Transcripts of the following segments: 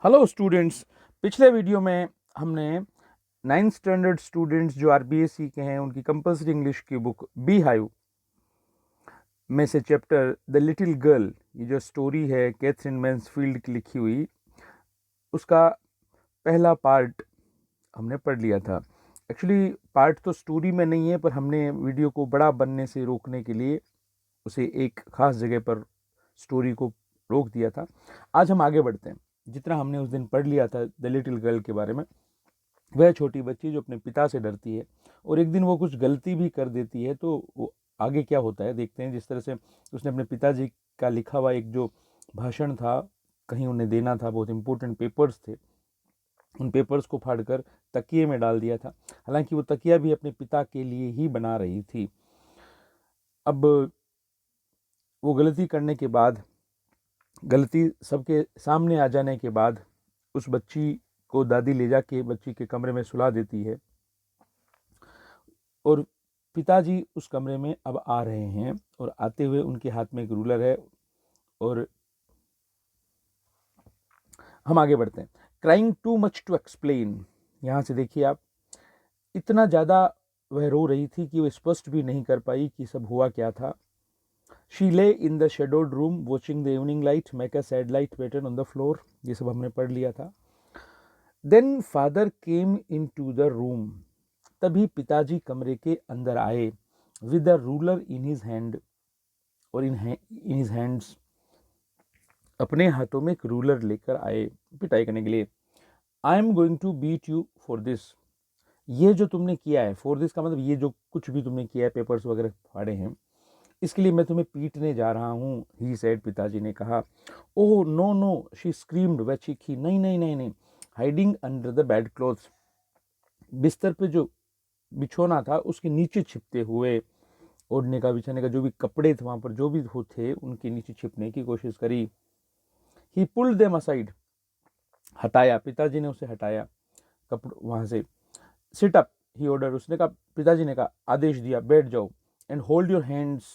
Hello students. पिछले video में हमने 9th स्टैंडर्ड स्टूडेंट्स जो आरबीएसई के हैं उनकी कंपलसरी इंग्लिश की बुक बी हाइव में से चैप्टर द लिटिल गर्ल, ये जो स्टोरी है कैथरीन मैन्सफील्ड की लिखी हुई, उसका पहला पार्ट हमने पढ़ लिया था। एक्चुअली पार्ट तो स्टोरी में नहीं है, पर हमने वीडियो को बड़ा बनने से रोकने के लिए उसे एक खास जगह पर स्टोरी को रोक दिया था। आज हम आगे बढ़ते हैं। जितना हमने उस दिन पढ़ लिया था द लिटिल गर्ल के बारे में, वह छोटी बच्ची जो अपने पिता से डरती है और एक दिन वो कुछ गलती भी कर देती है, तो वो आगे क्या होता है देखते हैं। जिस तरह से उसने अपने पिताजी का लिखा हुआ एक जो भाषण था, कहीं उन्हें देना था, बहुत इंपॉर्टेंट पेपर्स थे, उन पेपर्स को फाड़कर तकिए में डाल दिया था। हालांकि वो तकिया भी अपने पिता के लिए ही बना रही थी। अब वो गलती करने के बाद, गलती सबके सामने आ जाने के बाद, उस बच्ची को दादी ले जाके बच्ची के कमरे में सुला देती है और पिताजी उस कमरे में अब आ रहे हैं और आते हुए उनके हाथ में एक रूलर है। और हम आगे बढ़ते हैं। Crying too much to explain, यहाँ से देखिए आप, इतना ज़्यादा वह रो रही थी कि वो स्पष्ट भी नहीं कर पाई कि सब हुआ क्या था। She lay in the shadowed room watching the evening light make a sad light pattern on the floor, ये सब हमने पढ़ लिया था। Then father came into the room, तभी पिताजी कमरे के अंदर आए, with the ruler in his hand, और इन हिज हैंड्स, अपने हाथों में एक रूलर लेकर आए पिटाई करने के लिए। I am going to beat you for this, ये जो तुमने किया है, फॉर दिस का मतलब ये जो कुछ भी तुमने किया है, पेपर्स वगैरह फाड़े हैं, इसके लिए मैं तुम्हें पीटने जा रहा हूँ, ही सेड, पिताजी ने कहा। Oh no no, she screamed, वह चीखी, नहीं नहीं नहीं नहीं। Hiding under the bed clothes, बिस्तर पे जो बिछोना था उसके नीचे छिपते हुए, ओढ़ने का बिछाने का जो भी कपड़े थे वहां पर, जो भी थे उनके नीचे छिपने की कोशिश करी। ही पुल्ड देम असाइड, हटाया, पिताजी ने उसे हटाया कपड़ वहां से। सिट अप, ही ऑर्डर, उसने कहा, पिताजी ने कहा, आदेश दिया, बैठ जाओ। And hold your hands,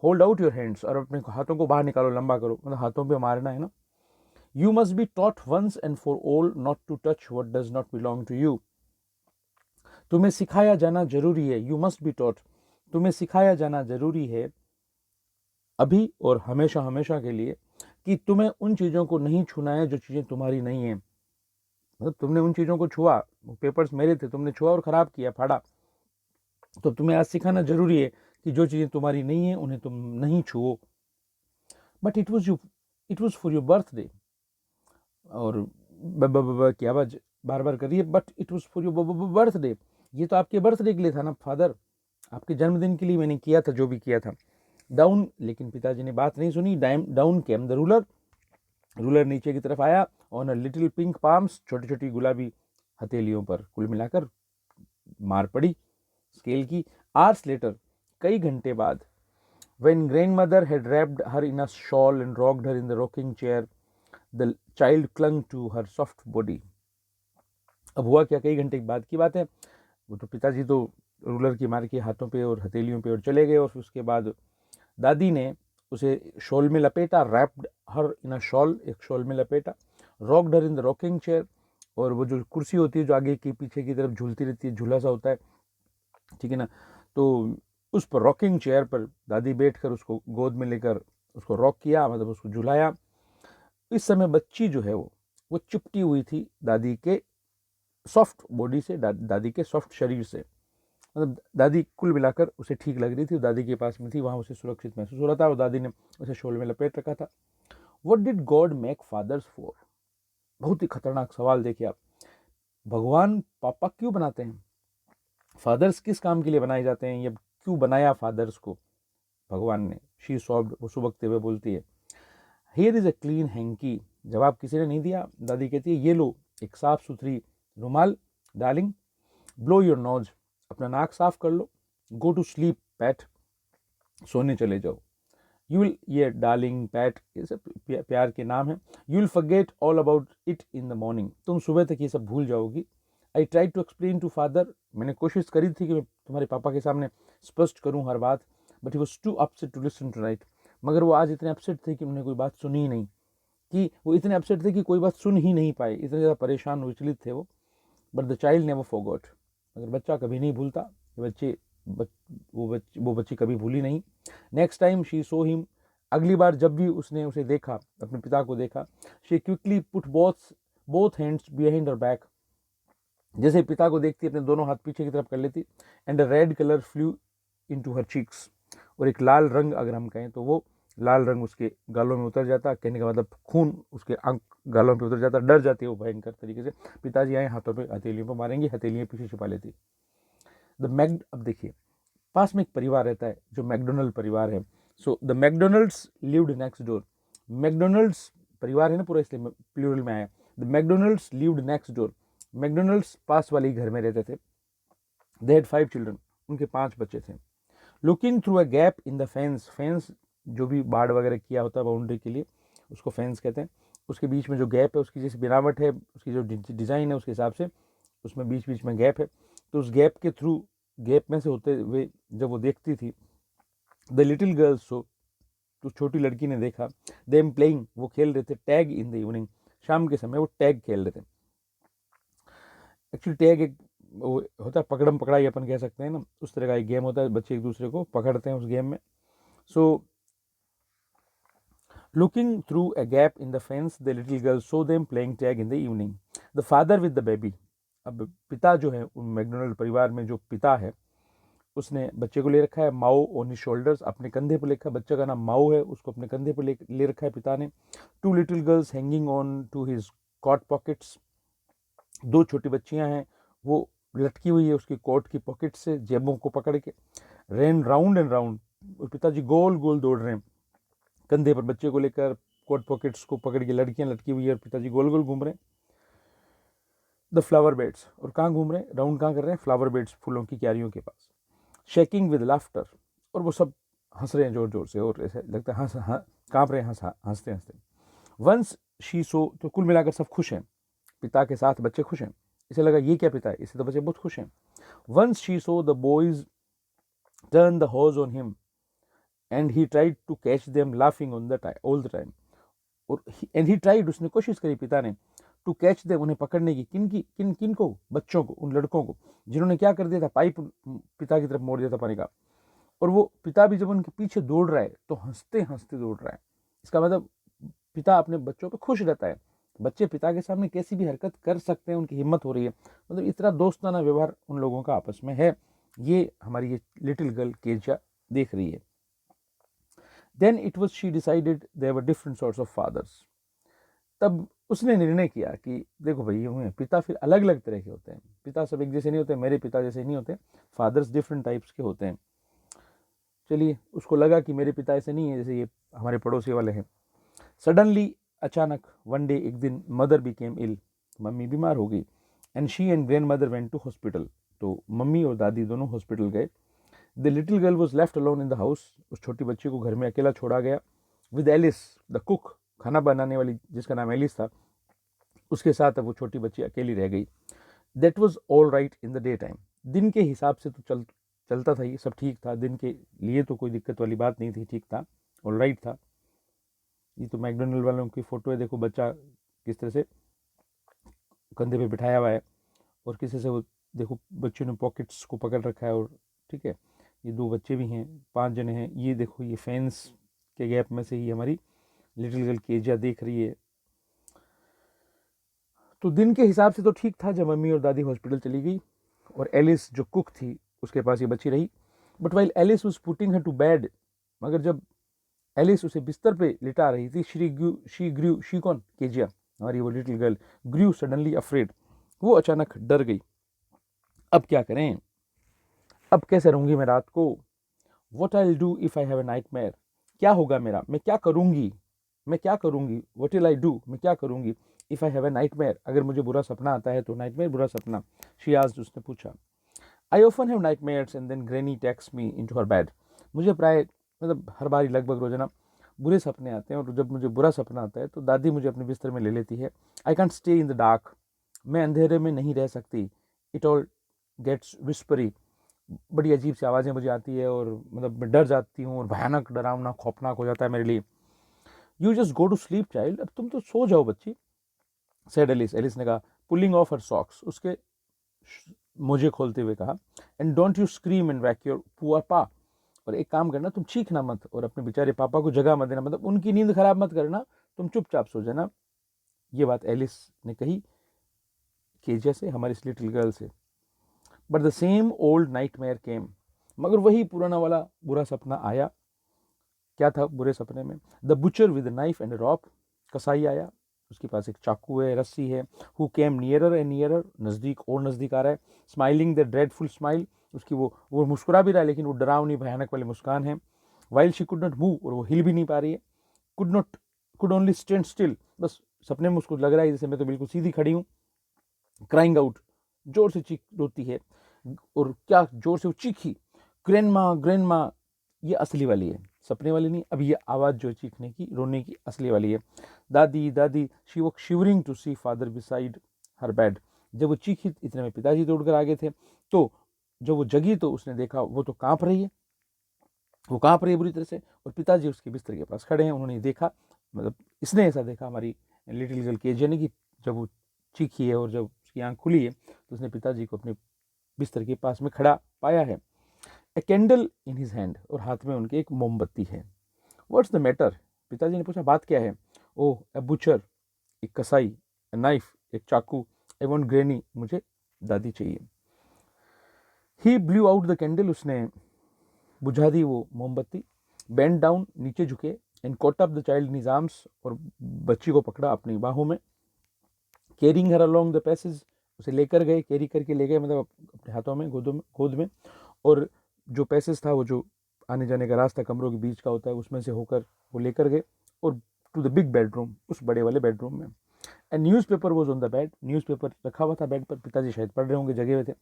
hold out your hands, और अपने हाथों को बाहर निकालो, लंबा करो, मतलब हाथों पे मारना है ना। You must be taught once and for all not to touch what does not belong to you, तुम्हें सिखाया जाना जरूरी है। यू मस्ट बी टॉट, तुम्हें सिखाया जाना जरूरी है अभी और हमेशा हमेशा के लिए, कि तुम्हें उन चीज़ों को नहीं छूना है जो चीज़ें तुम्हारी नहीं है। मतलब तुमने उन चीज़ों को छुआ, वो पेपर्स मेरे थे, तुमने छुआ और ख़राब किया, फाड़ा, तो तुम्हें आज सिखाना जरूरी है कि जो चीज़ें तुम्हारी नहीं है उन्हें तुम नहीं छुओ। But it was for your birthday, और की आवाज़ बार बार करिए, but it was for your birthday, ये तो आपके बर्थडे के लिए था ना फादर, आपके जन्मदिन के लिए मैंने किया था जो भी किया था। डाउन, लेकिन पिताजी ने बात नहीं सुनी। Down came the ruler, ruler नीचे की तरफ आया। On a little pink palms, छोटी छोटी गुलाबी हथेलियों पर कुल मिलाकर मार पड़ी स्केल की। आवर्स लेटर, कई घंटे बाद, when grandmother had wrapped her in a shawl and rocked her in the rocking chair, the child clung to her soft body. अब हुआ क्या, कई घंटे बाद की बात है, वो तो पिताजी तो रूलर की मार के हाथों पे और हथेलियों पे और चले गए, और उसके बाद दादी ने उसे शॉल में लपेटा, रैप्ड हर इन अ शॉल, एक शॉल में लपेटा, rocked her in the rocking chair, और वो जो कुर्सी होती है जो आगे की पीछे की तरफ झूलती रहती है, झूला सा होता है, ठीक है ना, तो उस पर रॉकिंग चेयर पर दादी बैठकर उसको गोद में लेकर उसको रॉक किया, मतलब उसको झुलाया। इस समय बच्ची जो है वो चिपटी हुई थी दादी के सॉफ्ट बॉडी से, दादी के सॉफ्ट शरीर से, मतलब दादी कुल मिलाकर उसे ठीक लग रही थी, दादी के पास में थी, वहां उसे सुरक्षित महसूस हो रहा था, और दादी ने उसे शोल में लपेट रखा था। What did God make fathers for, बहुत ही खतरनाक सवाल देखिए आप, भगवान पापा क्यों बनाते हैं, फादर्स किस काम के लिए बनाए जाते हैं, या क्यों बनाया फादर्स को भगवान ने। शी सॉफ्ट, वो सुबकते हुए बोलती है, here is a clean hanky, जवाब किसी ने नहीं दिया। दादी कहती है, ये लो एक साफ सुथरी रुमाल, डार्लिंग, ब्लो योर नोज, अपना नाक साफ कर लो, गो टू स्लीप पैट, सोने चले जाओ। यू विल, ये डार्लिंग पैट ये सब प्यार के नाम है। You will forget all about it in the morning, तुम सुबह तक ये सब भूल जाओगी। I try to explain to father, मैंने कोशिश करी थी कि मैं तुम्हारे पापा के सामने स्पष्ट करूं हर बात, but he was too upset to listen tonight, मगर वो आज इतने अपसेट थे कि उन्हें कोई बात सुनी ही नहीं। कि वो इतने अपसेट थे कि कोई बात सुन ही नहीं पाए, इतने ज़्यादा परेशान विचलित थे वो। But the child never forgot, मगर बच्चा कभी नहीं भूलता, वो बच्ची कभी भूली नहीं। Next time she saw him, अगली बार जब भी उसने उसे देखा, अपने पिता को देखा, she quickly put both hands behind her back, जैसे पिता को देखती अपने दोनों हाथ पीछे की तरफ कर लेती, and a red colour flu into her cheeks, और एक लाल रंग अगर हम कहें तो वो लाल रंग उसके गालों में उतर जाता, कहने का मतलब खून उसके आंख गालों पे उतर जाता, डर जाती है वो भयंकर तरीके से, पिताजी आए हाथों पे हथेलियों पर मारेंगे, हथेलियां पीछे छुपा लेती। अब देखिए, पास में एक परिवार रहता है जो मैकडोनल्ड परिवार है। So the McDonalds lived next door, McDonalds परिवार है ना पूरा, इसलिए प्लूरल में आया। The McDonalds lived next door, McDonalds पास वाले घर में रहते थे। दे हैड 5 चिल्ड्रन, उनके 5 बच्चे थे। Looking through a gap in the fence, fence जो भी बाड़ वगैरह किया होता है बाउंड्री के लिए उसको फेंस कहते हैं, उसके बीच में जो गैप है, उसकी जैसी बनावट है, उसकी जो डिज़ाइन है उसके हिसाब से उसमें बीच बीच में गैप है, तो उस गैप के थ्रू, गैप में से होते हुए जब वो देखती थी, द लिटिल गर्ल्स सो, तो छोटी लड़की ने देखा, देम प्लेइंग, वो खेल रहे थे, टैग इन द इवनिंग, शाम के समय वो टैग खेल रहे थे। एक्चुअली टैग एक वो होता है पकड़म पकड़ाई अपन कह सकते हैं ना, उस तरह का एक गेम होता है, बच्चे एक दूसरे को पकड़ते हैं उस गेम में। So looking through a gap in the fence the little girl so them playing tag in the evening, the father with the baby, अब पिता जो है उन मैकडोनल्ड परिवार में जो पिता है उसने बच्चे को ले रखा है, माओ ऑन हिज शोल्डर्स, अपने कंधे पर लिखा है, बच्चे का नाम माओ है, उसको अपने कंधे पर ले रखा है पिता ने। 2 little girls hanging on to his coat pockets, 2 छोटी बच्चियां हैं वो लटकी हुई है उसकी कोट की पॉकेट से, जेबों को पकड़ के। रेन राउंड एंड राउंड, और पिताजी गोल गोल दौड़ रहे हैं कंधे पर बच्चे को लेकर, कोट पॉकेट्स को पकड़ के, लड़कियां लटकी हुई है और पिताजी गोल गोल घूम रहे हैं। द फ्लावर बेड्स, और कहाँ घूम रहे हैं, राउंड कहाँ कर रहे हैं, फ्लावर बेड्स, फूलों की क्यारियों के पास। शेकिंग विद लाफ्टर, और वो सब हंस रहे हैं जोर जोर से, और ऐसे लगता है कांप रहे हैं हंसते हंसते। वंस शी सो, तो कुल मिलाकर सब खुश हैं, पिता के साथ बच्चे खुश हैं, इसे लगा ये क्या पिता है, इससे तो बच्चे बहुत खुश हैं। Once she saw the boys turn the hose on him and he tried to catch them laughing on the all the time, और एंड ही ट्राइड, उसने कोशिश करी पिता ने, टू कैच देम, उन्हें पकड़ने की, किन किन को, बच्चों को, उन लड़कों को जिन्होंने क्या कर दिया था, पाइप पिता की तरफ मोड़ दिया था पानी का, और वो पिता भी जब उनके पीछे दौड़ रहा है तो हंसते हंसते दौड़ रहा है। इसका मतलब पिता अपने बच्चों पे खुश रहता है, बच्चे पिता के सामने कैसी भी हरकत कर सकते हैं, उनकी हिम्मत हो रही है, मतलब इतना दोस्ताना व्यवहार उन लोगों का आपस में है, ये हमारी ये लिटिल गर्ल केजिया देख रही है। Then it was she decided there were different sorts of fathers, तब उसने निर्णय किया कि देखो भाई ये पिता फिर अलग अलग तरह के होते हैं, पिता सब एक जैसे नहीं होते, मेरे पिता जैसे नहीं होते, फादर्स डिफरेंट टाइप्स के होते हैं। चलिए, उसको लगा कि मेरे पिता ऐसे नहीं है जैसे ये हमारे पड़ोसी वाले हैं। सडनली, अचानक, वन डे, एक दिन, मदर बिकेम इल, मम्मी बीमार हो गई, and she and grandmother went to hospital, तो मम्मी और दादी दोनों हॉस्पिटल गए। The little girl was left alone in the house, उस छोटी बच्ची को घर में अकेला छोड़ा गया, विद एलिस द कुक, खाना बनाने वाली जिसका नाम एलिस था, उसके साथ अब वो छोटी बच्ची अकेली रह गई। That was all right in the day time, दिन के हिसाब से तो चलता था, ये सब ठीक था, दिन के लिए तो कोई दिक्कत वाली बात नहीं थी, ठीक था, ऑल राइट था। ये तो मैकडोनल्ड वालों की फ़ोटो है, देखो बच्चा किस तरह से कंधे पे बिठाया हुआ है, और किसी से वो देखो बच्चों ने पॉकेट्स को पकड़ रखा है, और ठीक है, ये 2 बच्चे भी हैं, 5 जने हैं, ये देखो ये फेंस के गैप में से ही हमारी लिटिल गर्ल केजिया देख रही है। तो दिन के हिसाब से तो ठीक था जब मम्मी और दादी हॉस्पिटल चली गई, और एलिस जो कुक थी उसके पास ये बच्ची रही। But while Alice was putting her to bed, मगर जब एलिस उसे बिस्तर पे लिटा रही थी, शी कौन, केजिया, हमारी वो लिटिल गर्ल, ग्रू सडनली अफ्रेड, वो अचानक डर गई। अब क्या करें, अब कैसे रहूंगी मैं रात को, what I do if I have a night mayor, क्या होगा मेरा, मैं क्या करूंगी, वट विल आई डू, मैं क्या करूंगी, if I have a night mayor, अगर मुझे बुरा सपना आता है तो, नाइट मेयर बुरा सपना, शी आस्क्ड, उसने पूछा। I often have nightmares and then granny takes me into her bed, मुझे प्राय मतलब हर बार लगभग रोजाना बुरे सपने आते हैं, और जब मुझे बुरा सपना आता है तो दादी मुझे अपने बिस्तर में ले लेती है। I can't stay in the dark, मैं अंधेरे में नहीं रह सकती। इट ऑल गेट्स विस्परी, बड़ी अजीब सी आवाज़ें मुझे आती है, और मतलब मैं डर जाती हूँ, और भयानक डरावना खौफनाक हो जाता है मेरे लिए। You just go to sleep child, अब तुम तो सो जाओ बच्ची, सेड एलिस, एलिस ने कहा, पुलिंग ऑफ हर सॉक्स, उसके मोजे खोलते हुए कहा, and don't you scream and wake your poor pa, और एक काम करना, तुम चीखना मत और अपने बेचारे पापा को जगह मत देना, मतलब उनकी नींद खराब मत करना, तुम चुपचाप सो जाना। ये बात एलिस ने कही केजिया से, हमारी इस लिटिल गर्ल से। But the same old nightmare came, मगर वही पुराना वाला बुरा सपना आया। क्या था बुरे सपने में? The butcher with knife and rope, कसाई आया, उसके पास एक चाकू है, रस्सी है। Who came nearer and nearer, नज़दीक और नज़दीक आ रहा है। स्माइलिंग द ड्रेडफुल स्माइल, उसकी वो मुस्कुरा भी रहा है, लेकिन वो डरावनी भयानक वाली मुस्कान है। While she could not move, और वो हिल भी नहीं पा रही है। कुड ओनली स्टैंड स्टिल, बस सपने में उसको लग रहा है जैसे मैं तो बिल्कुल सीधी खड़ी हूँ। क्राइंग आउट, जोर से चीख रोती है, और क्या जोर से वो चीखी, ग्रैंडमा, ये असली वाली है, सपने वाली नहीं। अब ये आवाज़ जो चीखने की, रोने की, असली वाली है। दादी दादी, she walk shivering to see father beside her bed, जब वो चीखी इतने में पिताजी दौड़कर आ गए थे। तो जब वो जगी तो उसने देखा वो तो कांप रही है, वो कांप रही है बुरी तरह से, और पिताजी उसके बिस्तर के पास खड़े हैं। उन्होंने देखा, मतलब इसने ऐसा देखा, हमारी लिटिल गर्ल केजिया ने, कि जब वो चीखी है और जब उसकी आंख खुली है तो उसने पिताजी को अपने बिस्तर के पास में खड़ा पाया है। A candle in his hand, और हाथ में उनके एक मोमबत्ती है। व्हाट्स द मैटर, पिताजी ने पूछा, बात क्या है? ओह ए बुचर, एक कसाई, ए नाइफ, एक चाकू, आई वांट ग्रैनी, मुझे दादी चाहिए। ही ब्लू आउट द कैंडल, उसने बुझा दी वो मोमबत्ती। बेंड डाउन, नीचे झुके, and caught up the child in his arms, और बच्ची को पकड़ा अपनी बाहों में। Carrying her along the passage, उसे लेकर गए, कैरी करके ले गए, मतलब अपने हाथों में, गोद में। और जो पैसेज था, वो जो आने जाने का रास्ता कमरों के बीच का होता है, उसमें से होकर वो लेकर गए, और टू द बिग बेडरूम, उस बड़े वाले बेडरूम में। And news paper was on the bed, news paper रखा हुआ था बेड पर, पिताजी शायद पढ़ रहे होंगे, जगे हुए थे।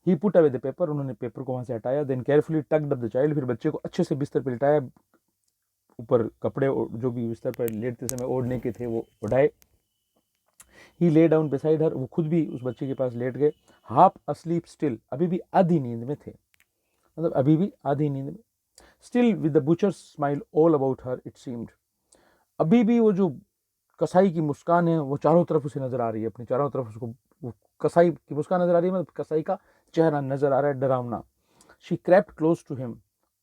He put away the paper, उन्होंने पेपर को वहाँ से हटाया। Then carefully tucked up the child, फिर बच्चे को अच्छे से बिस्तर पर लिटाया, ऊपर कपड़े जो भी बिस्तर पर लेटते समय ओढ़ने के थे वो उठाए। ही ले डाउन बिसाइड हर, वो खुद भी उस बच्चे के पास लेट गए। हाफ अस्लीप स्टिल, अभी भी आधी नींद में थे, मतलब अभी भी आधी नींद में। Still with the butcher smile all about her it seemed, अभी भी वो जो कसाई की मुस्कान है वो चारों तरफ उसे नजर आ रही है, अपनी चारों तरफ उसको वो कसाई की मुस्कान नजर आ रही है, मतलब कसाई का चेहरा नजर आ रहा है डरावना। She crept close to him,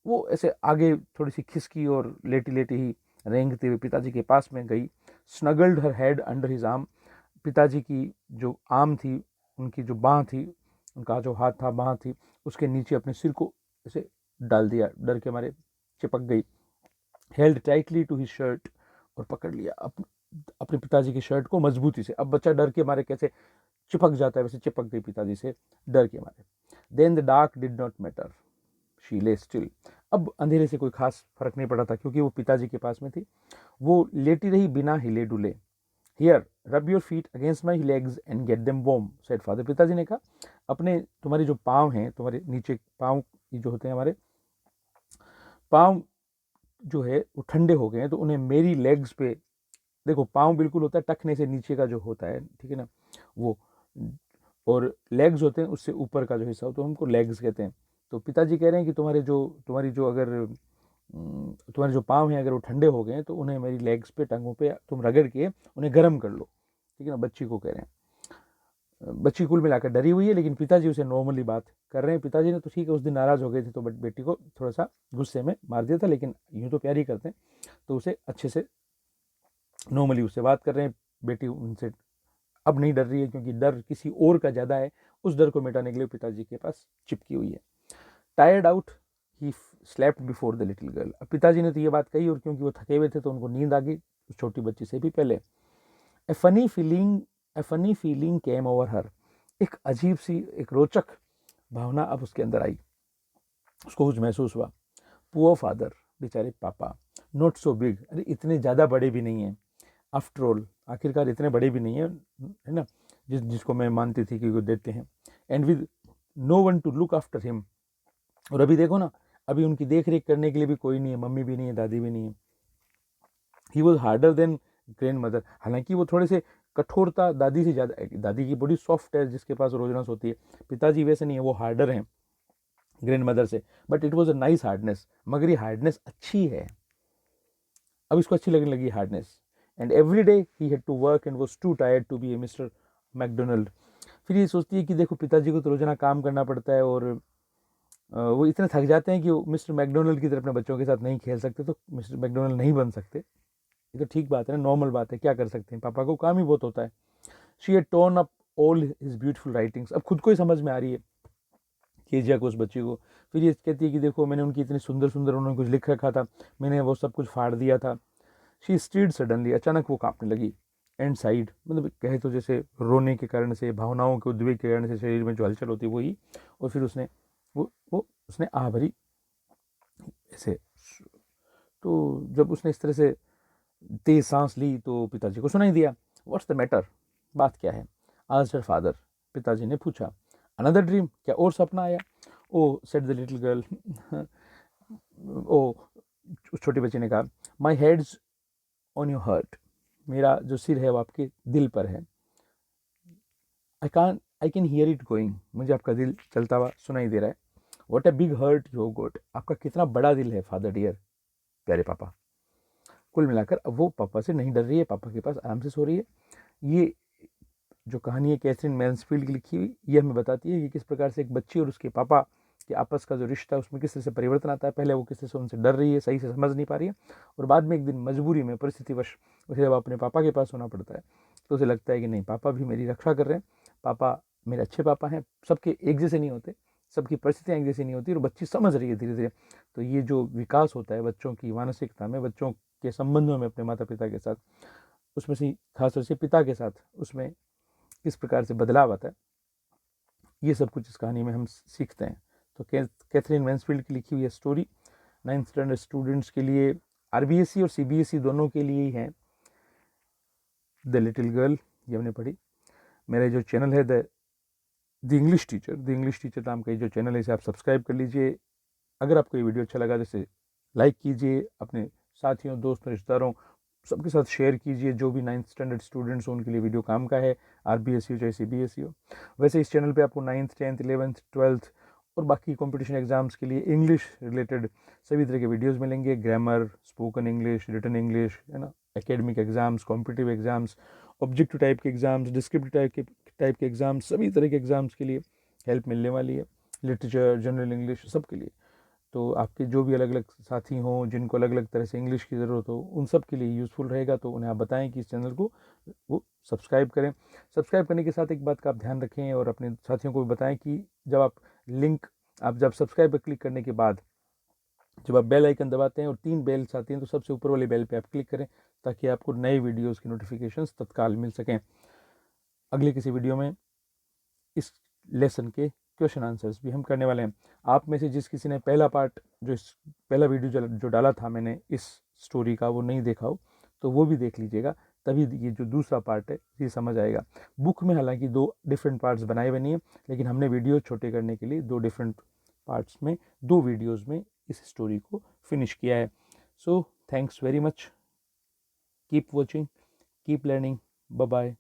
वो ऐसे आगे थोड़ी सी खिसकी और लेटी लेटी ही रेंगते हुए पिताजी के पास में गई। स्नगल्ड हर हेड अंडर हिज आर्म, पिताजी की जो आर्म थी, उनकी जो बाँह थी, उनका जो हाथ था, बाँह थी, उसके नीचे अपने सिर को ऐसे डाल दिया, डर के मारे चिपक गई। Held tightly to his shirt, और पकड़ लिया अपने पिताजी की शर्ट को मजबूती से। अब बच्चा डर के मारे कैसे चिपक जाता है, वैसे चिपक गई पिताजी से डर के मारे। Then the dark did not matter, she lay still, अब अंधेरे से कोई खास फर्क नहीं पड़ा था, क्योंकि वो पिताजी के पास में थी। वो लेटी रही बिना हिले डुले। Here rub your feet against my legs and get them warm, said father, पिताजी ने कहा, अपने तुम्हारे जो पाँव हैं, तुम्हारे नीचे पाँव जो होते हैं, हमारे पाँव जो है वो ठंडे हो गए हैं, तो उन्हें मेरी लेग्स पे, देखो पाँव बिल्कुल होता है टखने से नीचे का जो होता है, ठीक है ना, वो, और लेग्स होते हैं उससे ऊपर का जो हिस्सा हो, तो हमको लेग्स कहते हैं। तो पिताजी कह रहे हैं कि तुम्हारे जो पाँव हैं अगर वो ठंडे हो गए हैं, तो उन्हें मेरी लेग्स पे, टंगों पे तुम रगड़ के उन्हें गर्म कर लो, ठीक है ना, बच्ची को कह रहे हैं। बच्ची कुल मिलाकर डरी हुई है, लेकिन पिताजी उसे नॉर्मली बात कर रहे हैं। पिताजी ने तो ठीक है उस दिन नाराज़ हो गए थे, तो बेटी को थोड़ा सा गुस्से में मार दिया था, लेकिन यूँ तो प्यार ही करते हैं, तो उसे अच्छे से नॉर्मली उससे बात कर रहे हैं। बेटी उनसे अब नहीं डर रही है, क्योंकि डर किसी और का ज़्यादा है, उस डर को मिटाने के लिए पिताजी के पास चिपकी हुई है। Tired out he slept before the little girl, अब पिताजी ने तो ये बात कही, और क्योंकि वो थके हुए थे तो उनको नींद आ गई उस छोटी बच्ची से भी पहले। ए फनी फीलिंग केम ओवर हर, एक अजीब सी, एक रोचक भावना अब उसके अंदर आई, उसको कुछ महसूस हुआ। पुअर फादर, बेचारे पापा, नॉट सो बिग, अरे इतने ज़्यादा बड़े भी नहीं हैं, आफ्टर ऑल, आखिरकार इतने बड़े भी नहीं हैं, है ना, जिसको मैं मानती थी कि वो देते हैं। And with no one to look after him, और अभी देखो ना, अभी उनकी देख रेख करने के लिए भी कोई नहीं है, मम्मी भी नहीं है, दादी भी नहीं है। He was harder than grand mother, हालांकि वो थोड़े से कठोरता दादी से ज़्यादा, दादी की बड़ी सॉफ्ट है जिसके पास रोजनास होती है, पिताजी वैसे नहीं है, वो हार्डर हैं ग्रैंड मदर से। But it was a nice hardness, मगर ये हार्डनेस अच्छी है, अब इसको अच्छी लगने लगी hardness, and every day he had to work and was too tired to be a Mr McDonald. फिर ये सोचती है कि देखो पिताजी को तो रोजाना काम करना पड़ता है और वो इतने थक जाते हैं कि वो मिस्टर मैकडोनल्ड की तरह अपने बच्चों के साथ नहीं खेल सकते, तो मिस्टर मैकडोनल्ड नहीं बन सकते। ये तो ठीक बात है ना, नॉर्मल बात है, क्या कर सकते हैं, पापा को काम ही बहुत होता है। She had torn up all his beautiful writings. अब खुद को ही समझ में आ रही है केजिया को, उस बच्ची को। फिर ये कहती है कि देखो मैंने उनकी इतनी सुंदर सुंदर उन्होंने कुछ लिख रखा था, मैंने वो सब कुछ फाड़ दिया था। शी स्टीड सडनली, अचानक वो कांपने लगी। एंड साइड, मतलब कहे तो जैसे रोने के कारण से, भावनाओं के उद्वेग के कारण से शरीर में जो हलचल होती है वही। और फिर उसने वो उसने आह भरी ऐसे। तो जब उसने इस तरह से तेज सांस ली तो पिताजी को सुनाई दिया, व्हाट्स द मैटर, बात क्या है, आज हर फादर। पिताजी ने पूछा, अनदर ड्रीम, क्या और सपना आया। Oh said the little girl, oh उस छोटे बच्चे ने कहा, my head's on your heart, मेरा जो सिर है वो आपके दिल पर है। I can hear it going, मुझे आपका दिल चलता हुआ सुनाई दे रहा है। What a big heart you got, आपका कितना बड़ा दिल है फादर डियर, प्यारे पापा। कुल मिलाकर अब वो पापा से नहीं डर रही है, पापा के पास आराम से सो रही है। ये जो कहानी है कैथरीन मैन्सफील्ड की लिखी हुई, ये हमें बताती है कि किस प्रकार से एक बच्ची और उसके पापा के आपस का जो रिश्ता है उसमें किस तरह से परिवर्तन आता है। पहले वो किस तरह से उनसे डर रही है, सही से समझ नहीं पा रही है, और बाद में एक दिन मजबूरी में, परिस्थितिवश उसे जब अपने पापा के पास होना पड़ता है तो उसे लगता है कि नहीं, पापा भी मेरी रक्षा कर रहे हैं, पापा मेरे अच्छे पापा हैं। सबके एक जैसे नहीं होते, सबकी परिस्थितियाँ एक जैसी नहीं होती, और बच्ची समझ रही है धीरे धीरे। तो ये जो विकास होता है बच्चों की मानसिकता में, बच्चों के संबंधों में अपने माता पिता के साथ, उसमें से खासतौर से पिता के साथ, उसमें किस प्रकार से बदलाव आता है, ये सब कुछ इस कहानी में हम सीखते हैं। तो कैथरीन मैन्सफील्ड की लिखी हुई है स्टोरी 9th स्टैंडर्ड स्टूडेंट्स के लिए, आरबीएसई और सीबीएसई दोनों के लिए ही है, द लिटिल गर्ल, ये हमने पढ़ी। मेरा जो चैनल है द इंग्लिश टीचर नाम का जो चैनल है, इसे आप सब्सक्राइब कर लीजिए। अगर आपको ये वीडियो अच्छा लगा तो इसे लाइक कीजिए, अपने साथियों, दोस्तों, रिश्तेदारों सबके साथ शेयर कीजिए। जो भी 9th स्टैंडर्ड स्टूडेंट्स हो उनके लिए वीडियो काम का है, आरबीएसई हो चाहे सीबीएसई हो। वैसे इस चैनल पे आपको 9th 10th 11th 12th और बाकी कंपटीशन एग्जाम्स के लिए इंग्लिश रिलेटेड सभी तरह के वीडियोस मिलेंगे, grammar, spoken English, written English, है ना, academic exams, competitive exams, objective type के एग्जाम्स, डिस्क्रिप्टिव टाइप के एग्जाम्स, सभी तरह के एग्जाम्स के लिए हेल्प मिलने वाली है। लिटरेचर, जनरल इंग्लिश, सबके लिए। तो आपके जो भी अलग अलग साथी हों जिनको अलग अलग तरह से इंग्लिश की ज़रूरत हो, उन सब के लिए यूज़फुल रहेगा। तो उन्हें आप बताएं कि इस चैनल को वो सब्सक्राइब करें। सब्सक्राइब करने के साथ एक बात का आप ध्यान रखें और अपने साथियों को भी बताएं कि जब सब्सक्राइब पर क्लिक करने के बाद जब आप बेल आइकन दबाते हैं और 3 बेल्स आती हैं तो सबसे ऊपर वाली बेल पे आप क्लिक करें, ताकि आपको नए वीडियोज़ की नोटिफिकेशंस तत्काल मिल सकें। अगले किसी वीडियो में इस लेसन के क्वेश्चन आंसर्स भी हम करने वाले हैं। आप में से जिस किसी ने पहला वीडियो जो डाला था मैंने इस स्टोरी का, वो नहीं देखा हो तो वो भी देख लीजिएगा, तभी ये जो दूसरा पार्ट है ये समझ आएगा। बुक में हालांकि 2 डिफरेंट पार्ट्स बनाए हुए नहीं है, लेकिन हमने वीडियो छोटे करने के लिए 2 डिफरेंट पार्ट्स में 2 वीडियोज़ में इस स्टोरी को फिनिश किया है। So thanks very much, keep watching, keep learning, bye bye.